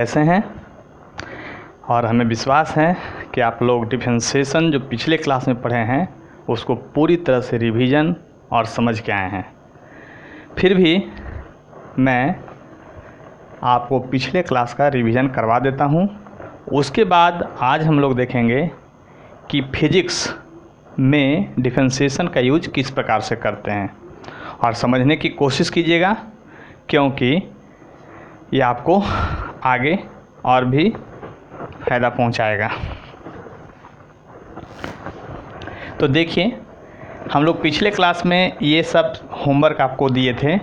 कैसे हैं। और हमें विश्वास है कि आप लोग डिफरेंशिएशन जो पिछले क्लास में पढ़े हैं उसको पूरी तरह से रिवीजन और समझ के आए हैं। फिर भी मैं आपको पिछले क्लास का रिवीजन करवा देता हूँ। उसके बाद आज हम लोग देखेंगे कि फिजिक्स में डिफरेंशिएशन का यूज किस प्रकार से करते हैं और समझने की कोशिश कीजिएगा, क्योंकि ये आपको आगे और भी फ़ायदा पहुंचाएगा। तो देखिए, हम लोग पिछले क्लास में ये सब होमवर्क आपको दिए थे।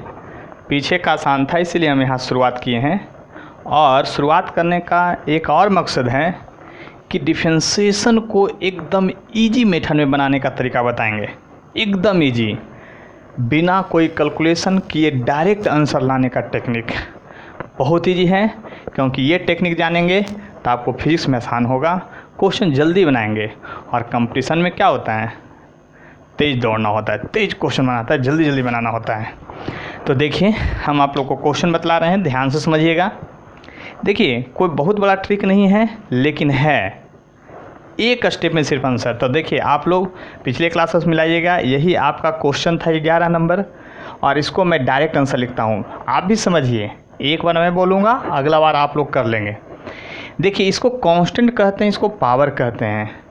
पीछे का आसान था, इसलिए हम यहाँ शुरुआत किए हैं। और शुरुआत करने का एक और मकसद है कि डिफरेंशिएशन को एकदम इजी मेथड में बनाने का तरीका बताएंगे। एकदम इजी, बिना कोई कैलकुलेशन किए डायरेक्ट आंसर लाने का टेक्निक बहुत ईजी है। क्योंकि ये टेक्निक जानेंगे तो आपको फिजिक्स में आसान होगा, क्वेश्चन जल्दी बनाएंगे। और कंपटीशन में क्या होता है, तेज़ दौड़ना होता है, तेज़ क्वेश्चन बनाता है, जल्दी जल्दी बनाना होता है। तो देखिए, हम आप लोग को क्वेश्चन बतला रहे हैं, ध्यान से समझिएगा। देखिए, कोई बहुत बड़ा ट्रिक नहीं है, लेकिन है एक स्टेप में सिर्फ आंसर। तो देखिए, आप लोग पिछले क्लासेस में लाइएगा, यही आपका क्वेश्चन था 11 नंबर, और इसको मैं डायरेक्ट आंसर लिखता हूँ। आप भी समझिए, एक बार मैं बोलूँगा, अगला बार आप लोग कर लेंगे। देखिए, इसको कांस्टेंट कहते हैं, इसको पावर कहते हैं।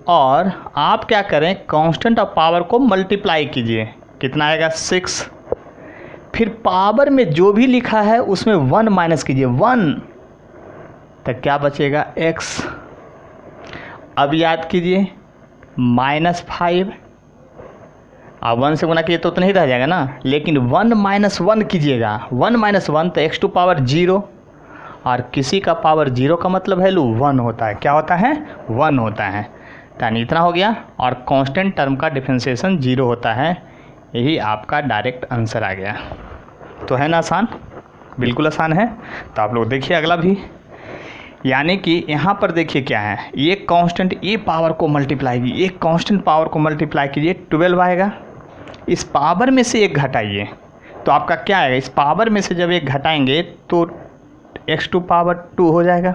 और आप क्या करें, कांस्टेंट और पावर को मल्टीप्लाई कीजिए। कितना आएगा? 6। फिर पावर में जो भी लिखा है उसमें 1 माइनस कीजिए, 1, तो क्या बचेगा? x। अब याद कीजिए, -5, अब 1 से गुना कीजिए तो नहीं रह जाएगा ना, लेकिन 1 माइनस 1 कीजिएगा। 1 माइनस 1 तो x टू पावर 0, और किसी का पावर 0 का मतलब वैल्यू 1 होता है। क्या होता है? 1 होता है। यानी इतना हो गया। और कांस्टेंट टर्म का डिफरेंशिएशन 0 होता है। यही आपका डायरेक्ट आंसर आ गया। तो है ना आसान? बिल्कुल आसान है। तो आप लोग देखिए अगला भी। यानी कि यहाँ पर देखिए क्या है, ये कांस्टेंट, ये पावर को मल्टीप्लाई कीजिए, एक कांस्टेंट पावर को मल्टीप्लाई कीजिए, 12 आएगा। इस पावर में से एक घटाइए तो आपका क्या आएगा? इस पावर में से जब एक घटाएंगे तो x टू पावर 2 हो जाएगा।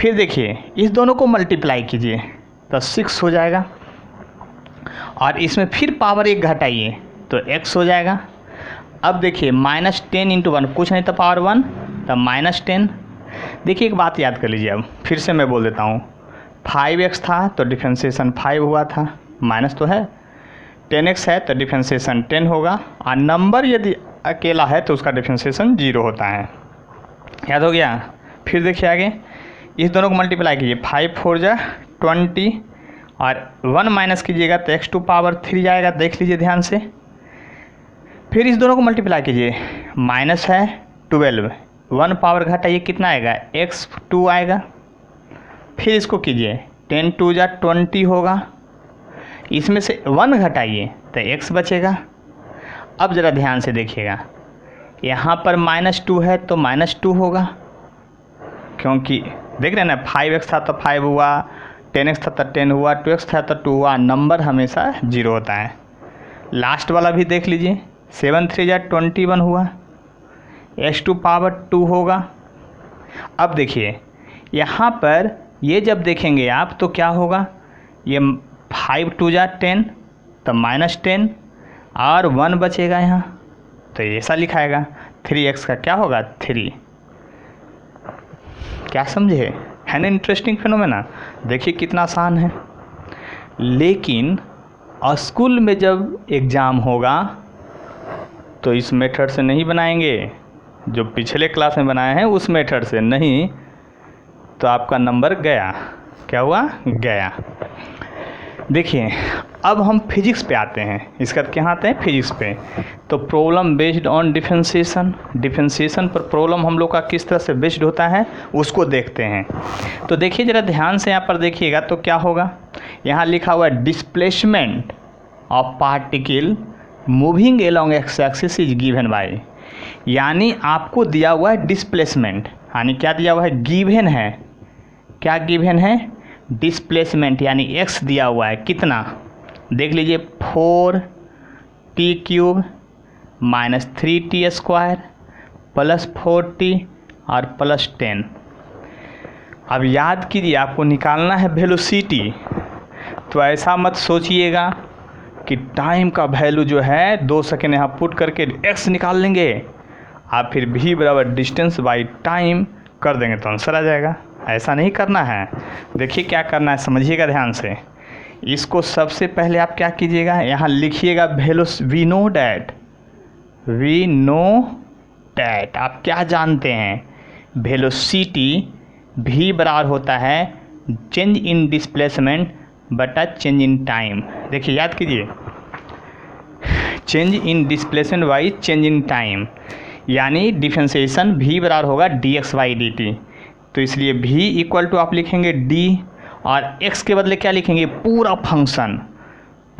फिर देखिए, इस दोनों को मल्टीप्लाई कीजिए तो 6 हो जाएगा। और इसमें फिर पावर एक घटाइए तो x हो जाएगा। अब देखिए, -10 × 1 कुछ नहीं तो पावर 1, तो -10। देखिए, एक बात याद कर लीजिए, अब फिर से मैं बोल देता हूँ। 5x था तो डिफरेंशिएशन 5 हुआ था, माइनस तो है। 10x है तो डिफरेंशिएशन 10 होगा। और नंबर यदि अकेला है तो उसका डिफरेंशिएशन 0 होता है। याद हो गया? फिर देखिए आगे, इस दोनों को मल्टीप्लाई कीजिए, 5 4 जा 20, और 1 माइनस कीजिएगा तो x टू पावर 3 जाएगा। देख लीजिए ध्यान से। फिर इस दोनों को मल्टीप्लाई कीजिए, माइनस है 12, 1 पावर घटाइए, कितना आएगा? x 2 आएगा। फिर इसको कीजिए, 10 2 जा 20 होगा। इसमें से 1 घटाइए तो x बचेगा। अब ज़रा ध्यान से देखिएगा, यहाँ पर -2 है तो -2 होगा, क्योंकि देख रहे हैं ना, 5x था तो 5 हुआ, 10x था तो 10 हुआ, 2x था तो 2 हुआ। नंबर हमेशा 0 होता है। लास्ट वाला भी देख लीजिए, 7 3 जा 21 हुआ, x टू पावर 2 होगा। अब देखिए, यहाँ पर ये जब देखेंगे आप तो क्या होगा, ये 5 2 जा 10 तो -10, और 1 बचेगा यहाँ, तो ऐसा लिखाएगा। 3x का क्या होगा? 3। क्या समझे? है ना इंटरेस्टिंग फिनोमेना? देखिए कितना आसान है। लेकिन स्कूल में जब एग्ज़ाम होगा तो इस मेथड से नहीं बनाएंगे, जो पिछले क्लास में बनाए हैं उस मेथड से नहीं, तो आपका नंबर गया। क्या हुआ? गया। देखिए, अब हम फिजिक्स पे आते हैं। इसके बाद क्या आते हैं? फिजिक्स पे। तो problem based on differentiation, differentiation पर प्रॉब्लम हम लोग का किस तरह से बेस्ड होता है उसको देखते हैं। तो देखिए ज़रा ध्यान से, यहाँ पर देखिएगा तो क्या होगा, यहाँ लिखा हुआ है displacement of particle moving along x axis is given bye. यानी आपको दिया हुआ है डिस्प्लेसमेंट, यानी क्या दिया हुआ है? गिवन है। क्या गिवन है? डिस्प्लेसमेंट, यानी x दिया हुआ है। कितना? देख लीजिए, 4t³ - 3t² + 4t और +10। अब याद कीजिए आपको निकालना है वेलोसिटी, तो ऐसा मत सोचिएगा कि टाइम का वैल्यू जो है 2 सेकेंड यहाँ पुट करके x निकाल लेंगे, आप फिर v बराबर डिस्टेंस बाई टाइम कर देंगे तो आंसर आ जाएगा। ऐसा नहीं करना है। देखिए क्या करना है, समझिएगा ध्यान से। इसको सबसे पहले आप क्या कीजिएगा, यहाँ लिखिएगा वी नो डैट आप क्या जानते हैं, वेलोसिटी v बराबर होता है चेंज इन डिस्प्लेसमेंट बटा चेंज इन टाइम। देखिए याद कीजिए, change in displacement by change in time, यानी डिफरेंशिएशन v बराबर होगा dx/dt। तो इसलिए v इक्वल टू आप लिखेंगे d और x के बदले क्या लिखेंगे, पूरा function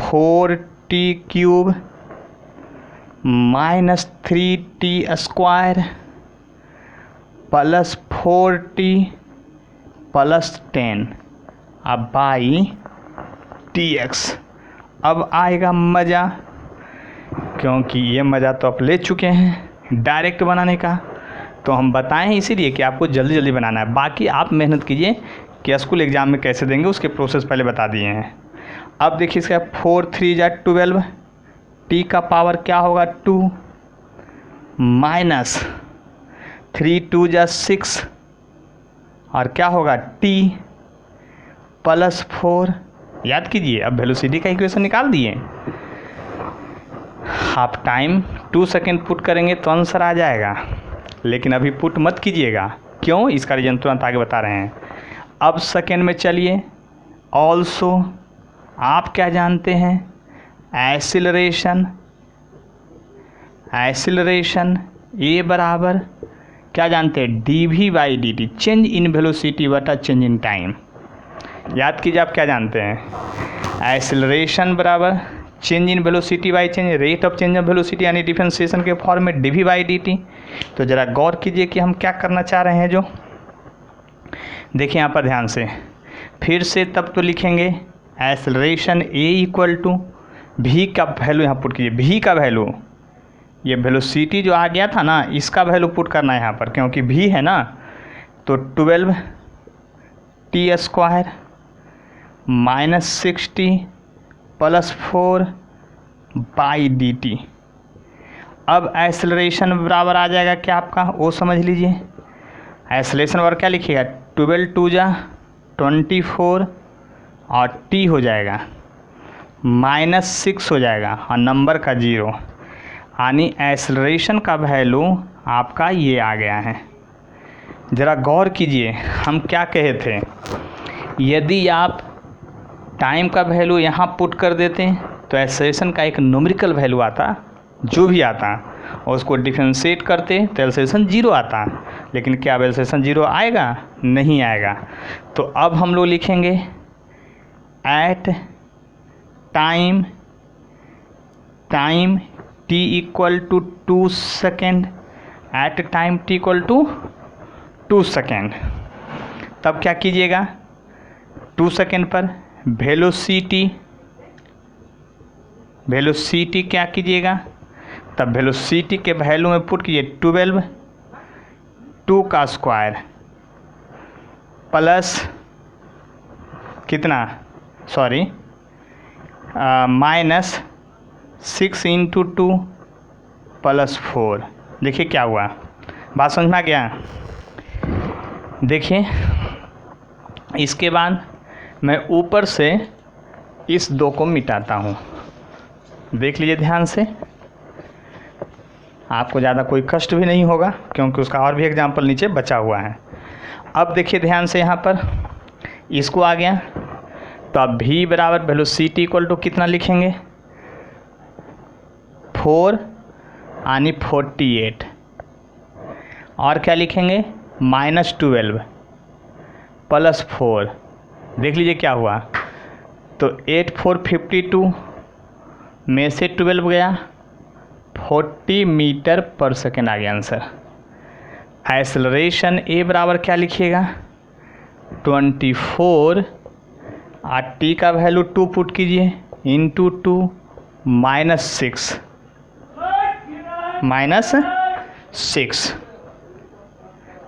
4t³ minus 3t² plus 4t plus 10 अब बाई dx। अब आएगा मज़ा, क्योंकि ये मज़ा तो आप ले चुके हैं डायरेक्ट बनाने का, तो हम बताएं हैं इसीलिए कि आपको जल्दी जल्दी बनाना है। बाकी आप मेहनत कीजिए कि स्कूल एग्ज़ाम में कैसे देंगे उसके प्रोसेस पहले बता दिए हैं। अब देखिए इसका 4 3 जा 12, t का पावर क्या होगा 2 माइनस 3 2 जा 6 और क्या होगा t प्लस 4। याद कीजिए, अब वेलोसिटी का इक्वेशन निकाल दिए। आप टाइम 2 सेकेंड पुट करेंगे तो आंसर आ जाएगा, लेकिन अभी पुट मत कीजिएगा। क्यों, इसका रीजन तुरंत आगे बता रहे हैं। अब सेकेंड में चलिए, ऑल्सो आप क्या जानते हैं, एक्सीलरेशन ए बराबर क्या जानते हैं, dv/dt चेंज इन वेलोसिटी बटा चेंज इन टाइम। याद कीजिए आप क्या जानते हैं, एक्सीलरेशन बराबर change in velocity by change rate of change of velocity, यानी डिफरेंशिएशन के फॉर्म में dv/dt। तो ज़रा गौर कीजिए कि हम क्या करना चाह रहे हैं। जो देखिए यहाँ पर ध्यान से, फिर से तब तो लिखेंगे acceleration a equal to v का वैल्यू यहाँ पुट कीजिए, v का वैल्यू, ये वेलोसिटी जो आ गया था ना इसका वैल्यू पुट करना है यहाँ पर, क्योंकि v है ना। तो 12t² minus 6t plus 4 by dt। अब एक्सेलरेशन बराबर आ जाएगा क्या आपका, वो समझ लीजिए। एक्सेलरेशन बराबर क्या लिखिएगा, 12 2 जा 24 और t हो जाएगा माइनस 6 हो जाएगा और नंबर का 0, यानी एक्सेलरेशन का वैल्यू आपका ये आ गया है। ज़रा गौर कीजिए, हम क्या कहे थे, यदि आप टाइम का वैल्यू यहाँ पुट कर देते तो एक्सेलरेशन का एक न्यूमेरिकल वैल्यू आता, जो भी आता, और उसको डिफरेंशिएट करते तो एक्सेलरेशन 0 आता। लेकिन क्या अब एक्सेलरेशन 0 आएगा, नहीं आएगा। तो अब हम लोग लिखेंगे at time t equal to 2 second, at time t equal to 2 second. तब क्या कीजिएगा, 2 सेकेंड पर वेलोसिटी क्या कीजिएगा, तब वेलोसिटी के वैल्यू में पुट कीजिए 12 2 का स्क्वायर प्लस कितना, सॉरी माइनस 6 इंटू 2 प्लस 4। देखिए क्या हुआ, बात समझ में आ गया। देखिए इसके बाद मैं ऊपर से इस 2 को मिटाता हूँ, देख लीजिए ध्यान से, आपको ज़्यादा कोई कष्ट भी नहीं होगा क्योंकि उसका और भी एग्जाम्पल नीचे बचा हुआ है। अब देखिए ध्यान से, यहाँ पर इसको आ गया तो अब v बराबर वेलोसिटी इक्वल टू कितना लिखेंगे, 4 यानी 48 और क्या लिखेंगे माइनस 12 प्लस 4। देख लीजिए क्या हुआ, तो 8 4 52 में से 12 गया, 40 मीटर पर सेकेंड आ गया आंसर। एक्सेलरेशन ए बराबर क्या लिखिएगा 24 और t का वैल्यू 2 पुट कीजिए इंटू 2 माइनस 6।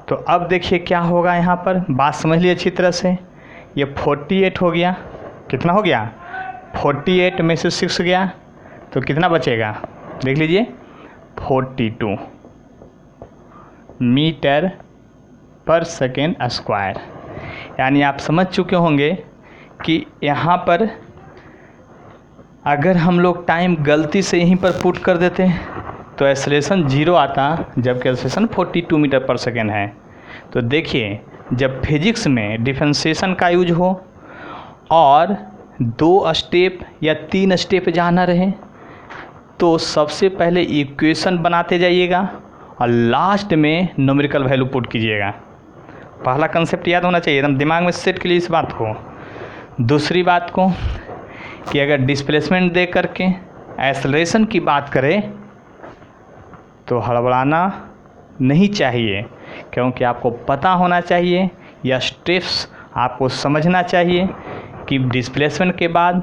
तो तो अब देखिए क्या होगा, यहाँ पर बात समझ लीजिए अच्छी तरह से। ये 48 हो गया, कितना हो गया 48 में से 6 गया तो कितना बचेगा, देख लीजिए 42 मीटर पर सेकेंड स्क्वायर। यानी आप समझ चुके होंगे कि यहाँ पर अगर हम लोग टाइम गलती से यहीं पर पुट कर देते तो एक्सेलरेशन 0 आता, जबकि एक्सेलरेशन 42 मीटर पर सेकेंड है। तो देखिए जब फिजिक्स में डिफरेंशिएशन का यूज हो और 2 स्टेप या 3 स्टेप जाना रहे तो सबसे पहले इक्वेशन बनाते जाइएगा और लास्ट में न्यूमेरिकल वैल्यू पुट कीजिएगा। पहला कंसेप्ट याद होना चाहिए, एकदम दिमाग में सेट के लिए इस बात को। दूसरी बात को कि अगर डिस्प्लेसमेंट दे करके एक्सेलरेशन की बात करें तो हड़बड़ाना नहीं चाहिए, क्योंकि आपको पता होना चाहिए या स्टेप्स आपको समझना चाहिए कि डिस्प्लेसमेंट के बाद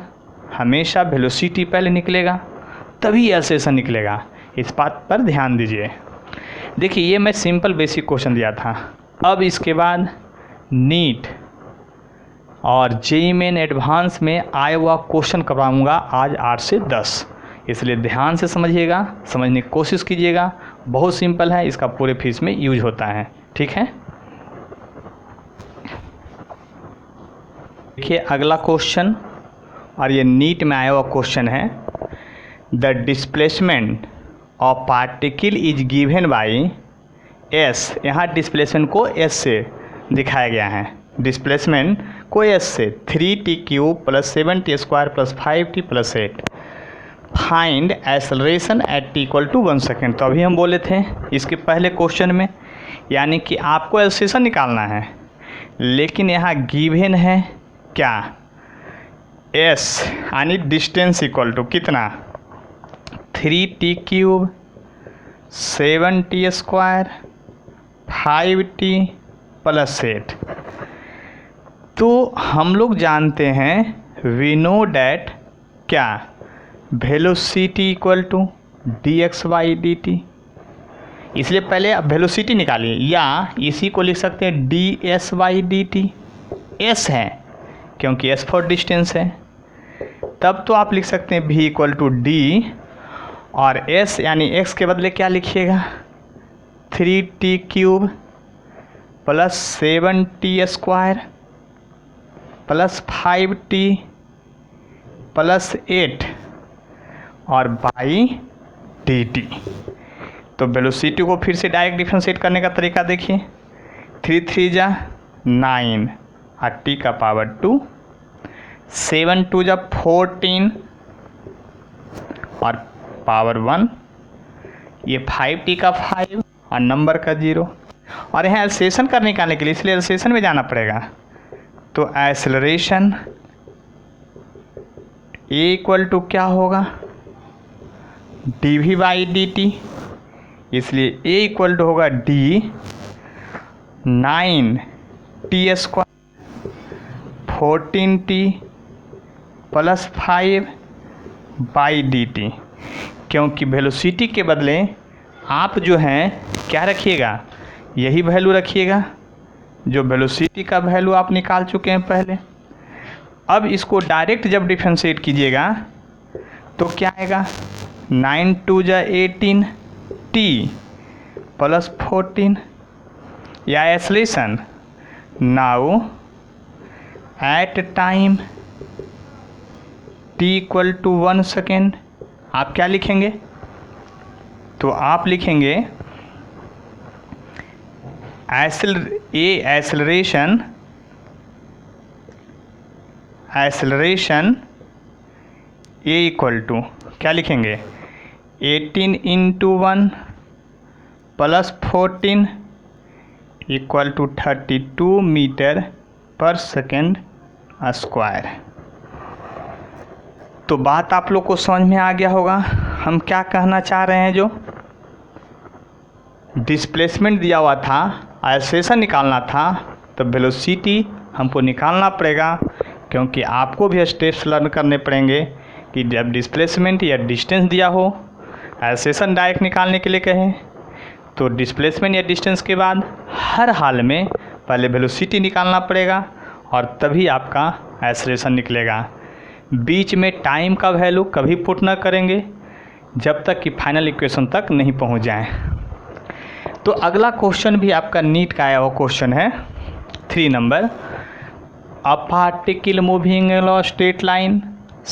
हमेशा वेलोसिटी पहले निकलेगा तभी एक्सेलरेशन निकलेगा। इस बात पर ध्यान दीजिए। देखिए ये मैं सिंपल बेसिक क्वेश्चन दिया था। अब इसके बाद नीट और जेईई मेन एडवांस में आया हुआ क्वेश्चन करवाऊँगा आज 8 से 10, इसलिए ध्यान से समझिएगा, समझने की कोशिश कीजिएगा। बहुत सिंपल है, इसका पूरे फीस में यूज होता है, ठीक है। देखिए अगला क्वेश्चन, और ये नीट में आया हुआ क्वेश्चन है। The displacement of particle is given by S. यहाँ डिस्प्लेसमेंट को एस से दिखाया गया है, डिस्प्लेसमेंट को एस से 3t³ + 7t² + 5t + 8। Find acceleration at t = 1 second. तो अभी हम बोले थे इसके पहले क्वेश्चन में, यानी कि आपको एक्सेलरेशन निकालना है, लेकिन यहाँ गिवन है क्या, एस यानी डिस्टेंस इक्वल टू कितना 3t³ 7t² 5t + 8। तो हम लोग जानते हैं वी नो डैट क्या वेलोसिटी इक्वल टू dx/dt, इसलिए पहले आप वेलोसिटी निकालिए, या इसी को लिख सकते हैं ds/dt। s है क्योंकि s फॉर डिस्टेंस है, तब तो आप लिख सकते हैं v = d, और s यानी x के बदले क्या लिखिएगा 3t³ + 7t² + 5t + 8 और बाई dt। तो वेलोसिटी को फिर से डायरेक्ट डिफरेंशिएट करने का तरीका देखिए, 3 3 जा 9 और t का पावर 2, 7 2 जा 14 और पावर 1, ये 5t का 5 और नंबर का 0। और यहाँ एक्सेलरेशन का निकालने के लिए इसलिए एक्सेलरेशन में जाना पड़ेगा। तो एक्सेलरेशन ए इक्वल टू क्या होगा dv/dt, इसलिए ए इक्वल टू होगा d 9t² 14t + 5/dt। क्योंकि वेलोसिटी के बदले आप जो हैं क्या रखिएगा, यही वैल्यू रखिएगा जो वेलोसिटी का वैल्यू आप निकाल चुके हैं पहले। अब इसको डायरेक्ट जब डिफरेंशिएट कीजिएगा तो क्या आएगा 9 2 जा 18 t + 14, या acceleration now at time t = 1 second. आप क्या लिखेंगे, तो आप लिखेंगे एक्सेलरेशन ए इक्वल टू क्या लिखेंगे 18 × 1 + 14 = 32 मीटर पर सेकेंड स्क्वायर। तो बात आप लोग को समझ में आ गया होगा हम क्या कहना चाह रहे हैं। जो डिस्प्लेसमेंट दिया हुआ था, एक्सेलरेशन निकालना था, तो वेलोसिटी हमको निकालना पड़ेगा, क्योंकि आपको भी स्टेप्स लर्न करने पड़ेंगे कि जब डिस्प्लेसमेंट या डिस्टेंस दिया हो, एक्सेलरेशन डायरेक्ट निकालने के लिए कहें तो डिस्प्लेसमेंट या डिस्टेंस के बाद हर हाल में पहले वेलोसिटी निकालना पड़ेगा और तभी आपका एक्सेलरेशन निकलेगा। बीच में टाइम का वैल्यू कभी पुट ना करेंगे जब तक कि फाइनल इक्वेशन तक नहीं पहुंच जाएं। तो अगला क्वेश्चन भी आपका नीट का आया हुआ क्वेश्चन है 3 number. A particle moving along straight line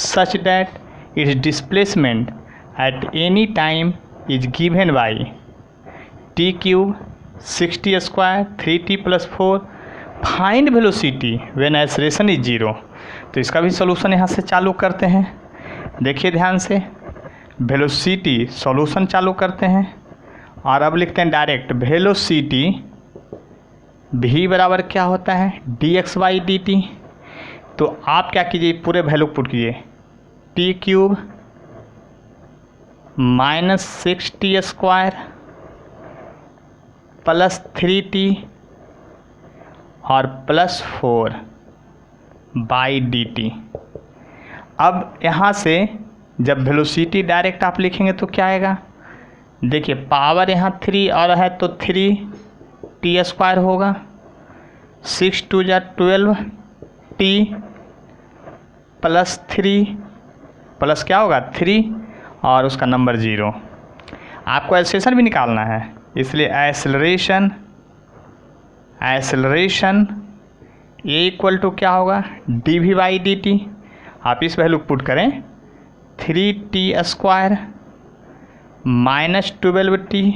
such that its displacement at any time is given by t cube 60 square 3t plus 4 find velocity when acceleration is 0। तो इसका भी सॉल्यूशन यहाँ से चालू करते हैं। देखिए ध्यान से, वेलोसिटी सॉल्यूशन चालू करते हैं और अब लिखते हैं डायरेक्ट वेलोसिटी v बराबर क्या होता है dx/dt। तो आप क्या कीजिए, पूरे वैल्यू पुट कीजिए, t cube minus 6t square plus 3t और प्लस 4/dt। अब यहाँ से जब वेलोसिटी डायरेक्ट आप लिखेंगे तो क्या आएगा, देखिए पावर यहाँ 3 और है तो 3t स्क्वायर होगा, 6 2 जा 12t प्लस 3 प्लस क्या होगा 3 और उसका नंबर 0। आपको एक्सेलरेशन भी निकालना है, इसलिए एक्सेलरेशन ए इक्वल टू क्या होगा dv/dt। आप इस वैल्यू पुट करें 3t square minus 12t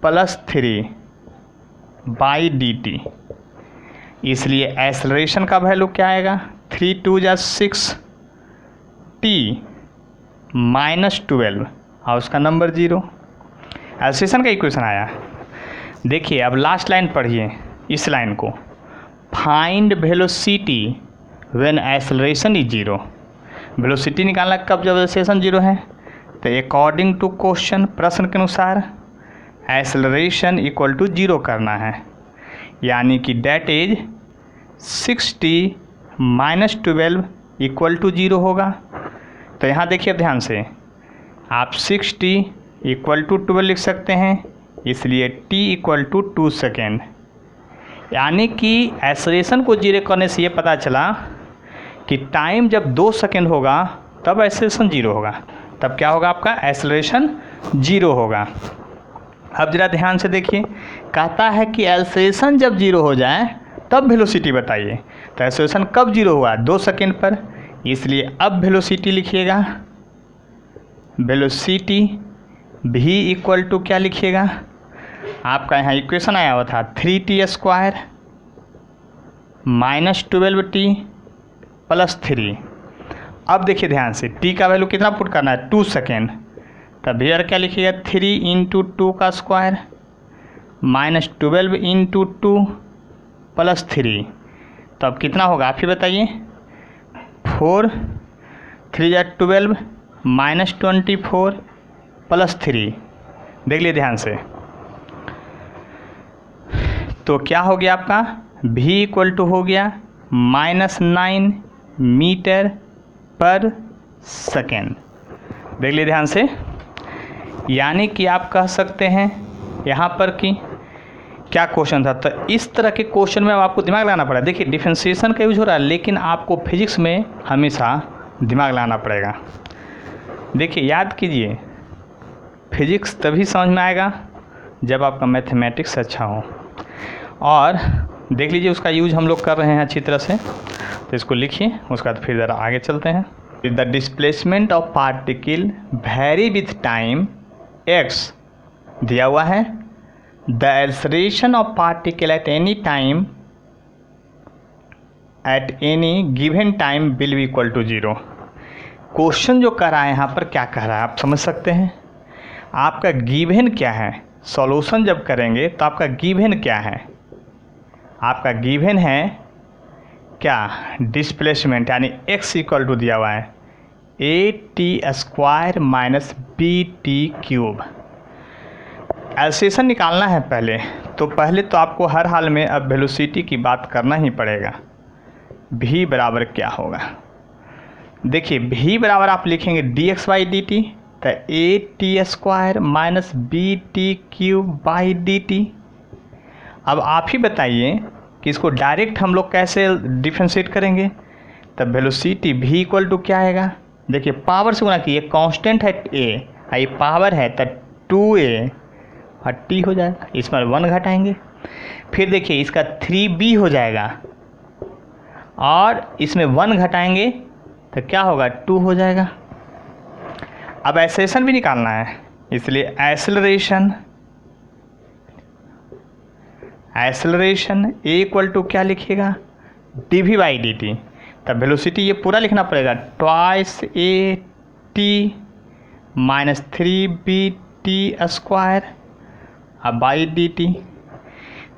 plus 3/dt। इसलिए एक्सेलरेशन का वैल्यू क्या आएगा 3 2 जा 6t माइनस 12 और उसका नंबर 0। एक्सेलरेशन का इक्वेशन आया। देखिए अब लास्ट लाइन पढ़िए इस लाइन को, find velocity when acceleration is 0। Velocity निकालना कब जब एक्सेलरेशन 0 है, तो अकॉर्डिंग टू क्वेश्चन प्रश्न के अनुसार एक्सेलरेशन इक्वल टू 0 करना है, यानी कि that is 6t minus 12 equal to 0 होगा। तो यहाँ देखिए ध्यान से, आप 6t इक्वल टू 12 लिख सकते हैं, इसलिए t इक्वल टू 2 सेकेंड। यानी कि एक्सेलरेशन को 0 करने से ये पता चला कि टाइम जब 2 सेकेंड होगा तब एक्सेलरेशन 0 होगा, तब क्या होगा आपका एक्सेलरेशन 0 होगा। अब जरा ध्यान से देखिए, कहता है कि एक्सेलरेशन जब 0 हो जाए तब वेलोसिटी बताइए। तो एक्सेलरेशन कब 0 हुआ 2 सेकेंड पर, इसलिए अब वेलोसिटी लिखिएगा, वेलोसिटी v इक्वल टू क्या लिखिएगा, आपका यहाँ इक्वेशन आया हुआ था 3t square minus 12t plus 3। अब देखिए ध्यान से, t का वैल्यू कितना पुट करना है 2 सेकेंड, तब यार क्या लिखिएगा 3 इंटू 2 का स्क्वायर माइनस 12 इंटू 2 प्लस 3। तो अब कितना होगा आप ही बताइए, 4 3 या 12 माइनस 24 प्लस 3। देख लिए ध्यान से, तो क्या हो गया आपका v इक्वल टू हो गया -9 मीटर पर सेकेंड। देख लिए ध्यान से, यानी कि आप कह सकते हैं यहाँ पर कि क्या क्वेश्चन था। तो इस तरह के क्वेश्चन में आपको दिमाग लगाना पड़ेगा। देखिए डिफरेंशिएशन का यूज हो रहा है, लेकिन आपको फिजिक्स में हमेशा दिमाग लगाना पड़ेगा। देखिए याद कीजिए, फिजिक्स तभी समझ में आएगा जब आपका मैथमेटिक्स अच्छा हो। और देख लीजिए उसका यूज हम लोग कर रहे हैं अच्छी तरह से, तो इसको लिखिए, उसके बाद फिर ज़रा आगे चलते हैं। The displacement of particle vary with time x दिया हुआ है, the acceleration of particle at any time at any given time will be equal to 0। Question जो कर रहा है यहाँ पर क्या कह रहा है आप समझ सकते हैं। आपका गिवन क्या है, सॉल्यूशन जब करेंगे तो आपका गिवन क्या है, आपका गिवन है क्या डिस्प्लेसमेंट, यानी x इक्वल टू दिया हुआ है at square minus bt cube. Acceleration निकालना है पहले, तो पहले तो आपको हर हाल में अब वेलोसिटी की बात करना ही पड़ेगा। v बराबर क्या होगा, देखिए v बराबर आप लिखेंगे dx/dt, तो a t square minus b t cube by d t. अब आप ही बताइए कि इसको डायरेक्ट हम लोग कैसे डिफ्रेंशिएट करेंगे। तब वेलोसिटी भी इक्वल टू क्या आएगा, देखिए पावर से गुणा कीजिए, कांस्टेंट है ए, ये पावर है तो 2a और टी हो जाएगा, इसमें 1 घटाएंगे। फिर देखिए इसका 3b हो जाएगा और इसमें 1 घटाएंगे तो क्या होगा, 2 हो जाएगा। अब एक्सेलरेशन भी निकालना है, इसलिए एक्सेलरेशन ए इक्वल टू क्या लिखिएगा, d v by d t. तब वेलोसिटी ये पूरा लिखना पड़ेगा, twice a t minus 3b t square अब बाई डी टी।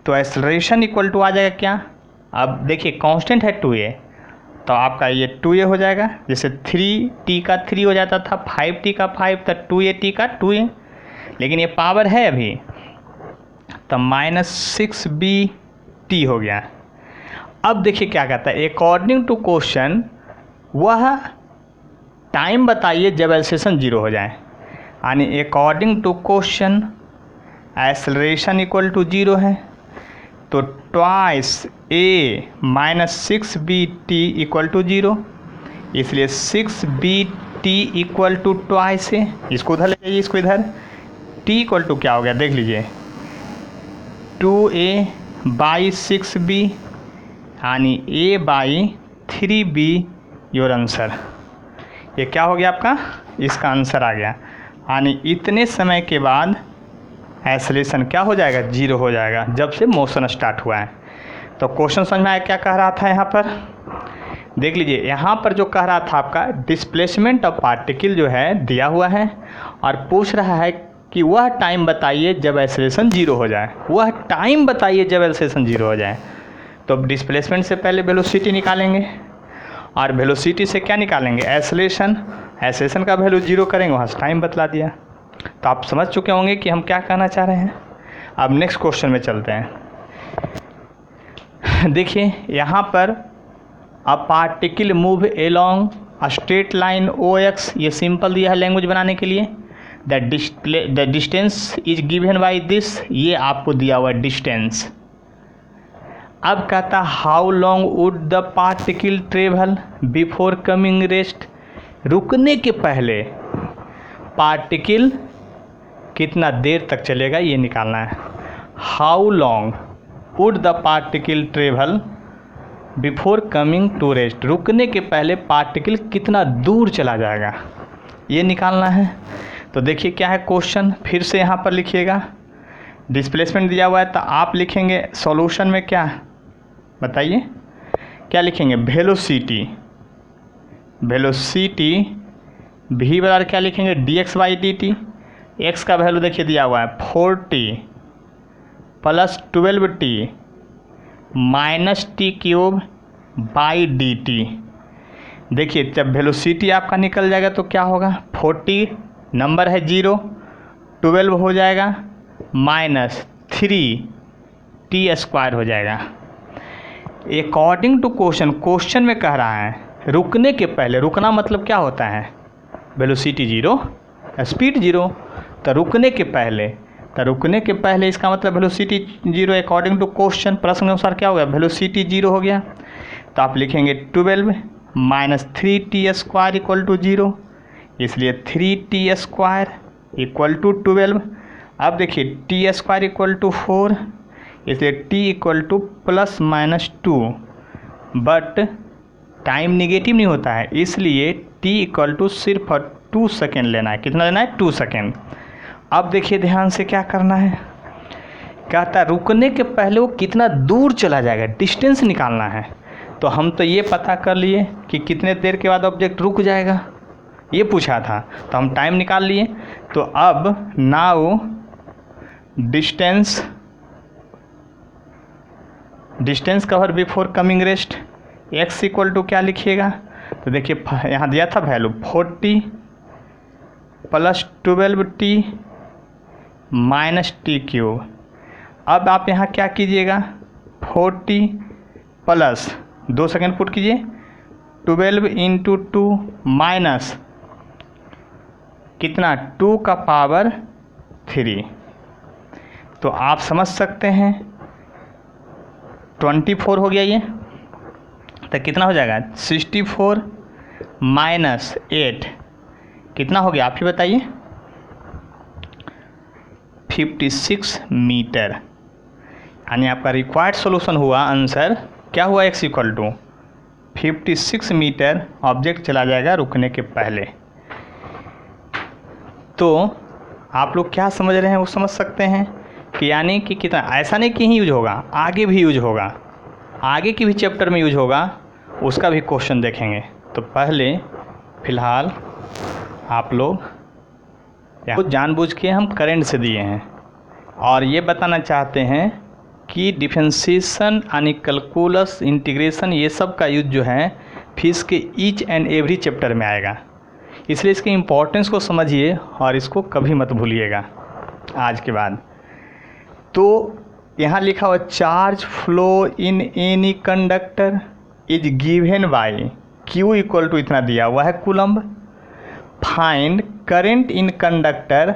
तो एक्सेलरेशन इक्वल टू आ जाएगा क्या, अब देखिए कांस्टेंट है 2a, तो आपका ये 2a हो जाएगा, जैसे 3t का 3 हो जाता था, 5t का 5, तो 2at का 2a, लेकिन ये पावर है अभी, तो माइनस 6bt हो गया। अब देखिए क्या कहता है, अकॉर्डिंग टू क्वेश्चन वह टाइम बताइए जब एक्सेलरेशन 0 हो जाए, यानी according to question acceleration equal to 0 है, तो twice a minus 6bt equal to 0, इसलिए 6bt इक्वल टू ट्वाइस ए, इसको उधर ले जाइए, इसको इधर, t इक्वल टू क्या हो गया देख लीजिए, 2a बाई 6b, यानी a by 3b your answer. ये क्या हो गया आपका, इसका आंसर आ गया, यानी इतने समय के बाद एक्सेलरेशन क्या हो जाएगा, 0 हो जाएगा, जब से मोशन स्टार्ट हुआ है। तो क्वेश्चन समझ में आया क्या कह रहा था यहाँ पर, देख लीजिए यहाँ पर जो कह रहा था आपका डिस्प्लेसमेंट ऑफ पार्टिकल जो है दिया हुआ है और पूछ रहा है कि वह टाइम बताइए जब एक्सेलरेशन 0 हो जाए, वह टाइम बताइए जब एक्सेलरेशन 0 हो जाए। तो डिस्प्लेसमेंट से पहले वेलोसिटी निकालेंगे और वेलोसिटी से क्या निकालेंगे, एक्सेलरेशन का वैल्यू 0 करेंगे, वहाँ से टाइम बतला दिया। तो आप समझ चुके होंगे कि हम क्या कहना चाह रहे हैं। अब नेक्स्ट क्वेश्चन में चलते हैं। देखिए यहाँ पर a particle move along a straight line OX, ये सिंपल दिया है लैंग्वेज बनाने के लिए। The distance is given by this, ये आपको दिया हुआ डिस्टेंस। अब कहता how long would the particle travel before coming rest, रुकने के पहले पार्टिकल कितना देर तक चलेगा ये निकालना है। How long would the particle travel before coming to rest, रुकने के पहले पार्टिकल कितना दूर चला जाएगा ये निकालना है। तो देखिए क्या है क्वेश्चन, फिर से यहाँ पर लिखिएगा, डिस्प्लेसमेंट दिया हुआ है तो आप लिखेंगे सॉल्यूशन में क्या, बताइए क्या लिखेंगे, वेलोसिटी भी बराबर क्या लिखेंगे, dx बाई dt। x का वैल्यू देखिए दिया हुआ है 40 plus 12t minus t cube by dt। देखिए जब वेलोसिटी आपका निकल जाएगा तो क्या होगा, 40 नंबर है 0, 12 हो जाएगा माइनस 3t स्क्वायर हो जाएगा। अकॉर्डिंग टू क्वेश्चन में कह रहा है रुकने के पहले, रुकना मतलब क्या होता है, वेलोसिटी 0 स्पीड 0, तो रुकने के पहले इसका मतलब वेलोसिटी 0 अकॉर्डिंग टू क्वेश्चन, प्रश्न के अनुसार क्या हो गया, वेलोसिटी 0 हो गया। तो आप लिखेंगे 12 minus 3t square equal to 0, इसलिए 3t स्क्वायर इक्वल टू 12। अब देखिए t स्क्वायर इक्वल टू 4, इसलिए t equal two plus minus 2, but time negative नहीं होता है, इसलिए t इक्वल टू सिर्फ 2 सेकेंड लेना है। कितना लेना है, 2 सेकेंड। अब देखिए ध्यान से क्या करना है, कहता है रुकने के पहले वो कितना दूर चला जाएगा, डिस्टेंस निकालना है। तो हम तो ये पता कर लिए कि कितने देर के बाद ऑब्जेक्ट रुक जाएगा, ये पूछा था, तो हम टाइम निकाल लिए। तो अब now distance cover before coming rest, x equal to क्या लिखिएगा, तो देखिए यहाँ दिया था value 40 plus 12t minus t cube. अब आप यहाँ क्या कीजिएगा, 40 प्लस 2 सेकेंड पुट कीजिए, 12 इंटू 2 माइनस कितना 2 का पावर 3। तो आप समझ सकते हैं 24 हो गया ये, तो कितना हो जाएगा 64 माइनस 8 कितना हो गया आप ही बताइए, 56 मीटर। यानी आपका रिक्वायर्ड सॉल्यूशन हुआ, आंसर क्या हुआ, x equal to 56 metre. Object चला जाएगा रुकने के पहले। तो आप लोग क्या समझ रहे हैं वो समझ सकते हैं कि यानी कि कितना, ऐसा नहीं कि ही यूज होगा, आगे भी यूज होगा, आगे की भी चैप्टर में यूज होगा, उसका भी क्वेश्चन देखेंगे। तो पहले फ़िलहाल आप लोग यहाँ जानबूझ के हम करंट से दिए हैं और ये बताना चाहते हैं कि डिफरेंशिएशन यानी कैलकुलस, इंटीग्रेशन, ये सब का यूज जो है फिजिक्स के ईच एंड एवरी चैप्टर में आएगा। इसलिए इसके इम्पोर्टेंस को समझिए और इसको कभी मत भूलिएगा आज के बाद। तो यहाँ लिखा हुआ charge flow in any conductor is given by Q equal to इतना दिया हुआ है coulomb. Find current in conductor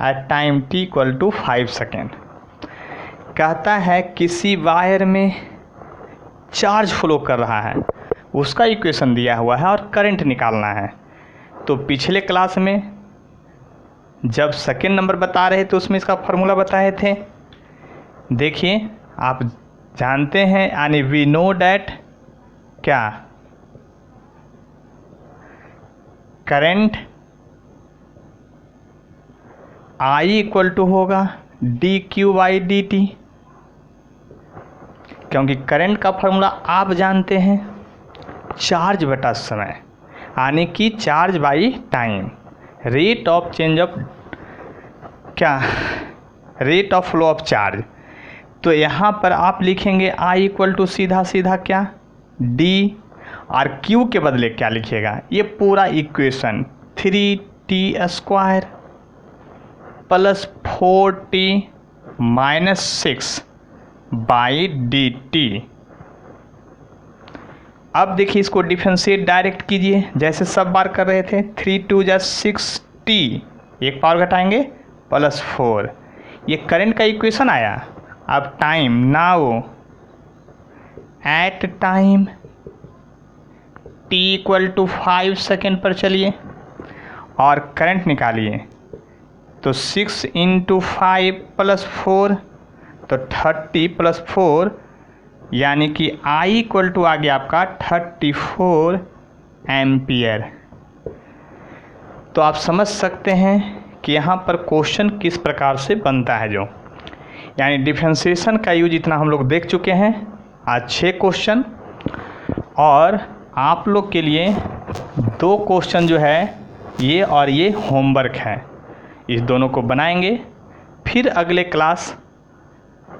at time t equal to 5 second. कहता है किसी वायर में चार्ज फ्लो कर रहा है, उसका इक्वेशन दिया हुआ है और करंट निकालना है। तो पिछले क्लास में जब सेकेंड नंबर बता रहे थे उसमें इसका फार्मूला बताए थे। देखिए आप जानते हैं, यानी वी नो डैट क्या, करंट I इक्वल टू होगा dq/dt, क्योंकि करंट का फॉर्मूला आप जानते हैं, चार्ज बटा समय, यानी कि charge by time, rate of change of क्या, rate of flow of charge. तो यहाँ पर आप लिखेंगे I इक्वल टू सीधा सीधा क्या d, और Q के बदले क्या लिखिएगा, ये पूरा equation 3t² plus 4t minus 6 by dt। अब देखिए इसको डिफरेंशिएट डायरेक्ट कीजिए जैसे सब बार कर रहे थे। 3 2 जा 6t, एक पावर घटाएंगे प्लस 4, ये करंट का इक्वेशन आया। अब time, now at time t equal to 5 second पर चलिए और करंट निकालिए। तो 6 इंटू 5 प्लस 4 तो 30 प्लस 4, यानी कि I इक्वल टू आ गया आपका 34 एम्पियर। तो आप समझ सकते हैं कि यहाँ पर क्वेश्चन किस प्रकार से बनता है, जो यानी डिफरेंशिएशन का यूज इतना हम लोग देख चुके हैं, आज 6 क्वेश्चन, और आप लोग के लिए 2 क्वेश्चन जो है ये और ये होमवर्क है, इस दोनों को बनाएंगे। फिर अगले क्लास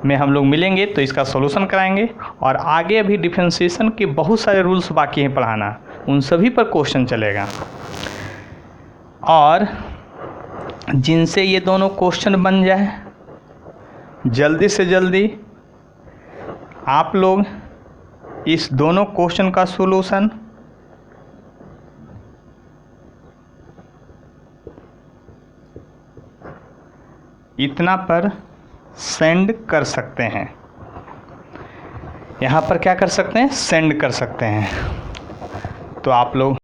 में हम लोग मिलेंगे तो इसका सॉल्यूशन कराएंगे, और आगे अभी डिफरेंशिएशन के बहुत सारे रूल्स बाकी हैं पढ़ाना, उन सभी पर क्वेश्चन चलेगा। और जिनसे ये दोनों क्वेश्चन बन जाए, जल्दी से जल्दी आप लोग इस दोनों क्वेश्चन का सॉल्यूशन इतना पर सेंड कर सकते हैं, यहाँ पर क्या कर सकते हैं, सेंड कर सकते हैं। तो आप लोग